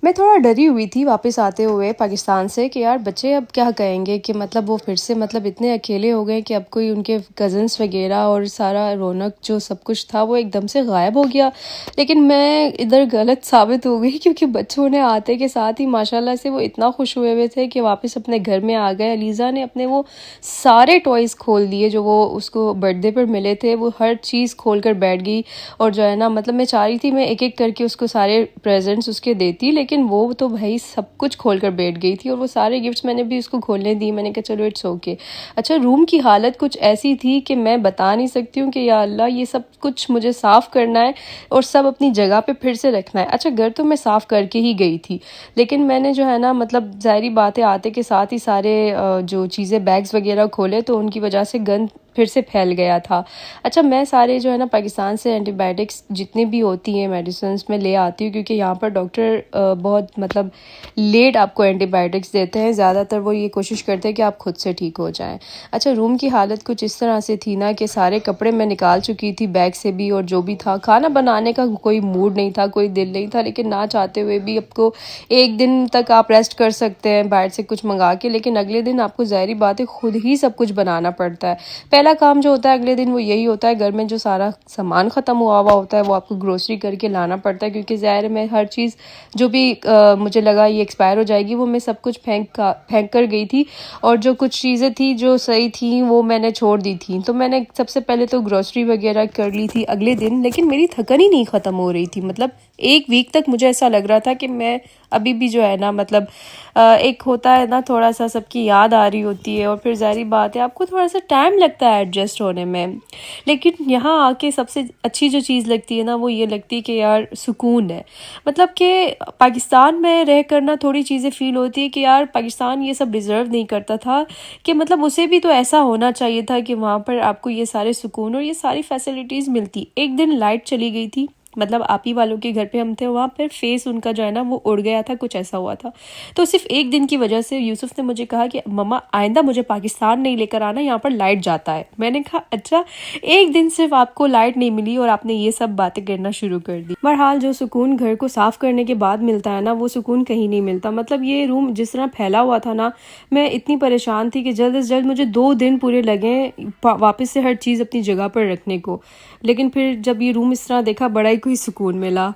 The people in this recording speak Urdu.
میں تھوڑا ڈری ہوئی تھی واپس آتے ہوئے پاکستان سے کہ یار بچے اب کیا کہیں گے کہ مطلب وہ پھر سے مطلب اتنے اکیلے ہو گئے کہ اب کوئی ان کے کزنس وغیرہ اور سارا رونق جو سب کچھ تھا وہ ایک دم سے غائب ہو گیا۔ لیکن میں ادھر غلط ثابت ہو گئی کیونکہ بچوں نے آتے کے ساتھ ہی ماشاءاللہ سے وہ اتنا خوش ہوئے تھے کہ واپس اپنے گھر میں آ گئے۔ علیزہ نے اپنے وہ سارے ٹوائز کھول دیے جو وہ اس کو برتھ ڈے پر ملے تھے، وہ ہر چیز کھول کر بیٹھ گئی۔ اور جو ہے نا مطلب میں چاہ رہی تھی میں ایک ایک کر کے اس کو سارے پریزنٹس اس کے دیتی، لیکن وہ تو بھائی سب کچھ کھول کر بیٹھ گئی تھی، اور وہ سارے گفٹس میں نے بھی اس کو کھولنے دی۔ میں نے کہا چلو اٹس اوکے۔ اچھا روم کی حالت کچھ ایسی تھی کہ میں بتا نہیں سکتی ہوں کہ یا اللہ یہ سب کچھ مجھے صاف کرنا ہے اور سب اپنی جگہ پہ پھر سے رکھنا ہے۔ اچھا گھر تو میں صاف کر کے ہی گئی تھی، لیکن میں نے جو ہے نا مطلب ظاہری باتیں آتے کے ساتھ ہی سارے جو چیزیں بیگز وغیرہ کھولے تو ان کی وجہ سے گند پھر سے پھیل گیا تھا۔ اچھا میں سارے جو ہے نا پاکستان سے اینٹی بائیوٹکس جتنی بھی ہوتی ہیں میڈیسنس میں لے آتی ہوں، کیونکہ یہاں پر ڈاکٹر بہت مطلب لیٹ آپ کو اینٹی بائیوٹکس دیتے ہیں، زیادہ تر وہ یہ کوشش کرتے ہیں کہ آپ خود سے ٹھیک ہو جائیں۔ اچھا روم کی حالت کچھ اس طرح سے تھی نا کہ سارے کپڑے میں نکال چکی تھی بیگ سے بھی، اور جو بھی تھا کھانا بنانے کا کوئی موڈ نہیں تھا، کوئی دل نہیں تھا، لیکن نہ چاہتے ہوئے بھی آپ کو ایک دن تک آپ ریسٹ کر سکتے ہیں باہر سے کچھ منگا کے، لیکن اگلے دن آپ کو ظاہری بات ہے خود ہی سب کچھ بنانا پڑتا ہے۔ پہلا کام جو ہوتا ہے اگلے دن وہ یہی ہوتا ہے، گھر میں جو سارا سامان ختم ہوا ہوتا ہے وہ آپ کو گروسری کر کے لانا پڑتا ہے، کیونکہ ظاہر میں ہر چیز جو بھی مجھے لگا یہ ایکسپائر ہو جائے گی وہ میں سب کچھ پھینک کر گئی تھی، اور جو کچھ چیزیں تھیں جو صحیح تھیں وہ میں نے چھوڑ دی تھیں۔ تو میں نے سب سے پہلے تو گروسری وغیرہ کر لی تھی اگلے دن، لیکن میری تھکن ہی نہیں ختم ہو رہی تھی۔ مطلب ایک ویک تک مجھے ایسا لگ رہا تھا کہ میں ابھی بھی جو ہے نا مطلب ایک ہوتا ہے نا تھوڑا سا سب کی یاد آ رہی ہوتی ہے، اور پھر ظاہری بات ہے آپ کو تھوڑا سا ٹائم لگتا ہے ایڈجسٹ ہونے میں۔ لیکن یہاں آ کے سب سے اچھی جو چیز لگتی ہے نا وہ یہ لگتی ہے کہ یار سکون ہے۔ مطلب کہ پاکستان میں رہ کر نا تھوڑی چیزیں فیل ہوتی ہے کہ یار پاکستان یہ سب ڈیزرو نہیں کرتا تھا، کہ مطلب اسے بھی تو ایسا ہونا چاہیے تھا کہ وہاں پر آپ کو یہ سارے سکون اور یہ ساری فیسلٹیز ملتی۔ ایک دن لائٹ چلی گئی تھی، مطلب آپ ہی والوں کے گھر پہ ہم تھے، وہاں پر فیس ان کا جو ہے نا وہ اڑ گیا تھا، کچھ ایسا ہوا تھا۔ تو صرف ایک دن کی وجہ سے یوسف نے مجھے کہا کہ مما آئندہ مجھے پاکستان نہیں لے کر آنا، یہاں پر لائٹ جاتا ہے۔ میں نے کہا اچھا، ایک دن صرف آپ کو لائٹ نہیں ملی اور آپ نے یہ سب باتیں کرنا شروع کر دی۔ بہرحال جو سکون گھر کو صاف کرنے کے بعد ملتا ہے نا وہ سکون کہیں نہیں ملتا۔ مطلب یہ روم جس طرح پھیلا ہوا تھا نا، میں اتنی پریشان تھی کہ جلد از جلد مجھے 2 دن پورے لگے واپس سے ہر چیز اپنی جگہ پر رکھنے کو، لیکن پھر جب یہ روم اس طرح دیکھا بڑا ہی کوئی سکون ملا۔